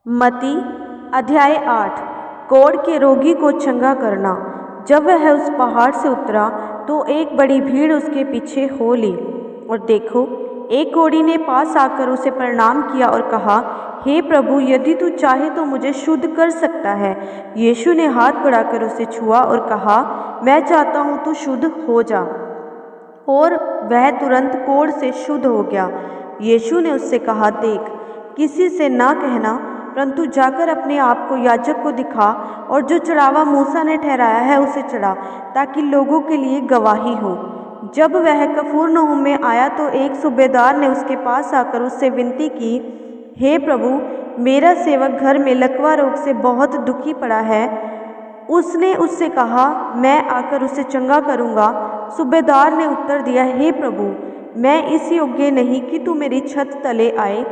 मत्ती अध्याय 8। कोढ़ के रोगी को चंगा करना। जब वह उस पहाड़ से उतरा तो एक बड़ी भीड़ उसके पीछे हो ली। और देखो, एक कोढ़ी ने पास आकर उसे प्रणाम किया और कहा, हे प्रभु, यदि तू चाहे तो मुझे शुद्ध कर सकता है। यीशु ने हाथ बढ़ाकर उसे छुआ और कहा, मैं चाहता हूँ, तू शुद्ध हो जा। और वह तुरंत कोढ़ से शुद्ध हो गया। यीशु ने उससे कहा, देख, किसी से ना कहना, परंतु जाकर अपने आप को याजक को दिखा और जो चढ़ावा मूसा ने ठहराया है उसे चढ़ा, ताकि लोगों के लिए गवाही हो। जब वह कफरनहूम में आया तो एक सूबेदार ने उसके पास आकर उससे विनती की, हे प्रभु, मेरा सेवक घर में लकवा रोग से बहुत दुखी पड़ा है। उसने उससे कहा, मैं आकर उसे चंगा करूँगा। सूबेदार ने उत्तर दिया, हे प्रभु, मैं इस योग्य नहीं कि तू मेरी छत तले आए,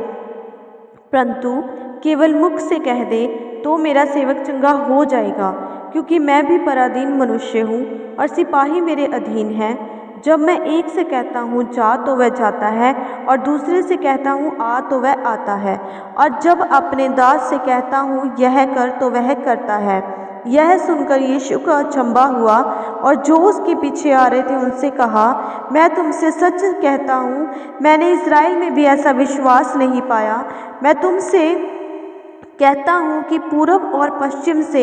परंतु केवल मुख से कह दे तो मेरा सेवक चंगा हो जाएगा, क्योंकि मैं भी पराधीन मनुष्य हूँ और सिपाही मेरे अधीन हैं। जब मैं एक से कहता हूँ जा तो वह जाता है, और दूसरे से कहता हूँ आ तो वह आता है, और जब अपने दास से कहता हूँ यह कर तो वह करता है। यह सुनकर यीशु का अचंभा हुआ, और जो उसके पीछे आ रहे थे उनसे कहा, मैं तुमसे सच कहता हूँ, मैंने इस्राएल में भी ऐसा विश्वास नहीं पाया। मैं तुमसे कहता हूँ कि पूरब और पश्चिम से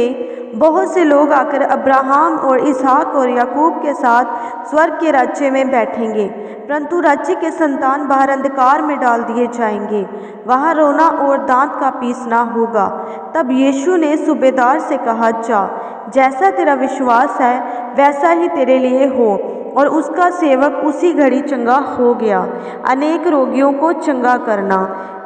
बहुत से लोग आकर अब्राहम और इसहाक और याकूब के साथ स्वर्ग के राज्य में बैठेंगे, परंतु राज्य के संतान बाहर अंधकार में डाल दिए जाएंगे। वहाँ रोना और दांत का पीसना होगा। तब यीशु ने सूबेदार से कहा, जा, जैसा तेरा विश्वास है वैसा ही तेरे लिए हो। और उसका सेवक उसी घड़ी चंगा हो गया। अनेक रोगियों को चंगा करना।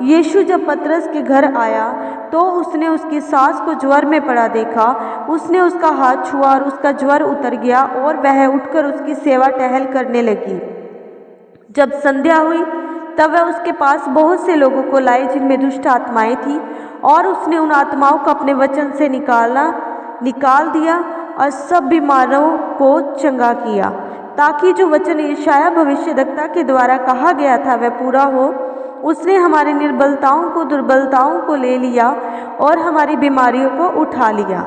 यीशु जब पतरस के घर आया तो उसने उसकी सास को ज्वर में पड़ा देखा। उसने उसका हाथ छुआ और उसका ज्वर उतर गया, और वह उठकर उसकी सेवा टहल करने लगी। जब संध्या हुई तब वह उसके पास बहुत से लोगों को लाए जिनमें दुष्ट आत्माएं थीं, और उसने उन आत्माओं को अपने वचन से निकाल दिया और सब बीमारों को चंगा किया, ताकि जो वचन यशायाह भविष्यद्वक्ता के द्वारा कहा गया था वह पूरा हो। उसने हमारी निर्बलताओं को दुर्बलताओं को ले लिया और हमारी बीमारियों को उठा लिया।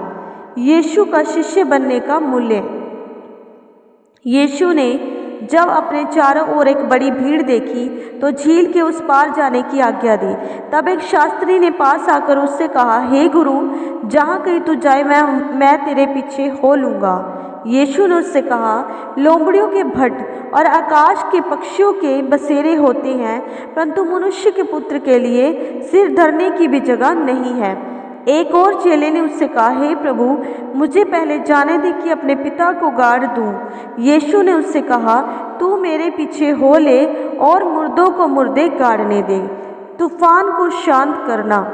यीशु का शिष्य बनने का मूल्य। यीशु ने जब अपने चारों ओर एक बड़ी भीड़ देखी तो झील के उस पार जाने की आज्ञा दी। तब एक शास्त्री ने पास आकर उससे कहा, हे गुरु, जहाँ कहीं तू जाए मैं तेरे पीछे हो लूँगा। यीशु ने उससे कहा, लोमड़ियों के भट्ट और आकाश के पक्षियों के बसेरे होते हैं, परंतु मनुष्य के पुत्र के लिए सिर धरने की भी जगह नहीं है। एक और चेले ने उससे कहा, हे प्रभु, मुझे पहले जाने दे कि अपने पिता को गाड़ दूं। यीशु ने उससे कहा, तू मेरे पीछे हो ले और मुर्दों को मुर्दे गाड़ने दे, तूफान को शांत करना।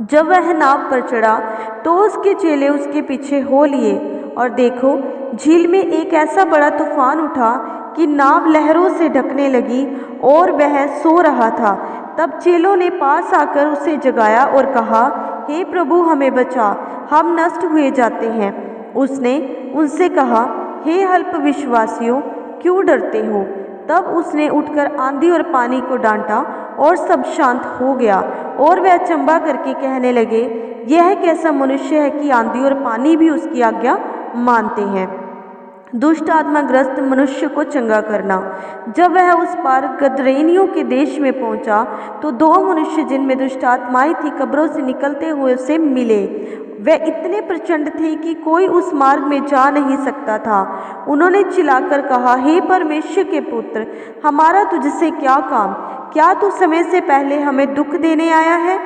जब वह नाव पर चढ़ा तो उसके चेले उसके पीछे हो लिए, और देखो, झील में एक ऐसा बड़ा तूफान उठा कि नाव लहरों से ढकने लगी और वह सो रहा था। तब चेलों ने पास आकर उसे जगाया और कहा, हे प्रभु, हमें बचा, हम नष्ट हुए जाते हैं। उसने उनसे कहा, हे अल्प विश्वासियों, क्यों डरते हो? तब उसने उठकर आंधी और पानी को डांटा और सब शांत हो गया। और वे अचंभा करके कहने लगे, यह कैसा मनुष्य है कि आंधी और पानी भी उसकी आज्ञा मानते हैं। दुष्ट आत्माग्रस्त मनुष्य को चंगा करना। जब वह उस पार गदरेनियों के देश में पहुंचा तो दो मनुष्य जिनमें दुष्ट आत्माएं थी कब्रों से निकलते हुए उसे मिले। वे इतने प्रचंड थे कि कोई उस मार्ग में जा नहीं सकता था। उन्होंने चिल्लाकर कहा, हे परमेश्वर के पुत्र, हमारा तुझसे क्या काम? क्या तू समय से पहले हमें दुख देने आया है?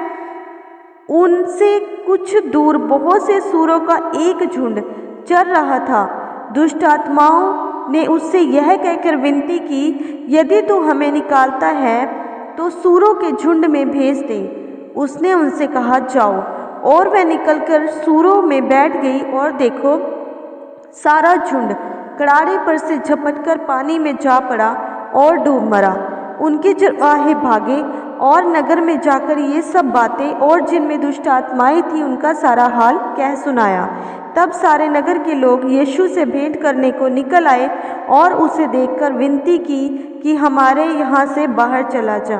उनसे कुछ दूर बहुत से सूरों का एक झुंड चर रहा था। दुष्ट आत्माओं ने उससे यह कहकर विनती की, यदि तू हमें निकालता है तो सूरों के झुंड में भेज दे। उसने उनसे कहा, जाओ। और वह निकलकर सूरों में बैठ गई, और देखो, सारा झुंड कड़ाड़े पर से झपटकर पानी में जा पड़ा और डूब मरा। उनके चरवाहे भागे और नगर में जाकर ये सब बातें और जिनमें दुष्ट आत्माएं थी उनका सारा हाल कह सुनाया। तब सारे नगर के लोग यीशु से भेंट करने को निकल आए और उसे देखकर विनती की कि हमारे यहाँ से बाहर चला जा।